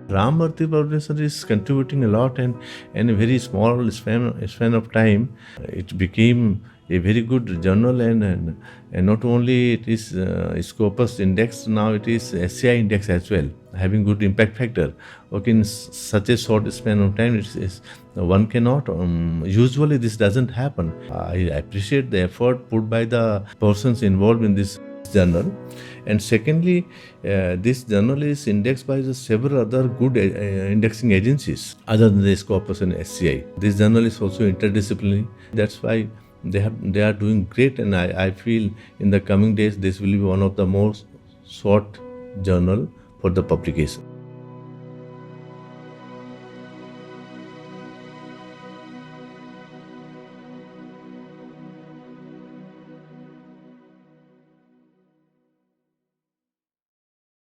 Ram Arti Publishers is contributing a lot, and in a very small span of time, it became a very good journal, and not only it is Scopus index, now it is SCI index as well, having good impact factor. Okay, in such a short span of time, one cannot, usually this doesn't happen. I appreciate the effort put by the persons involved in this journal. And secondly, this journal is indexed by several other good indexing agencies other than the Scopus and SCI. This journal is also interdisciplinary. That's why they are doing great, and I feel in the coming days this will be one of the most sought journal for the publication.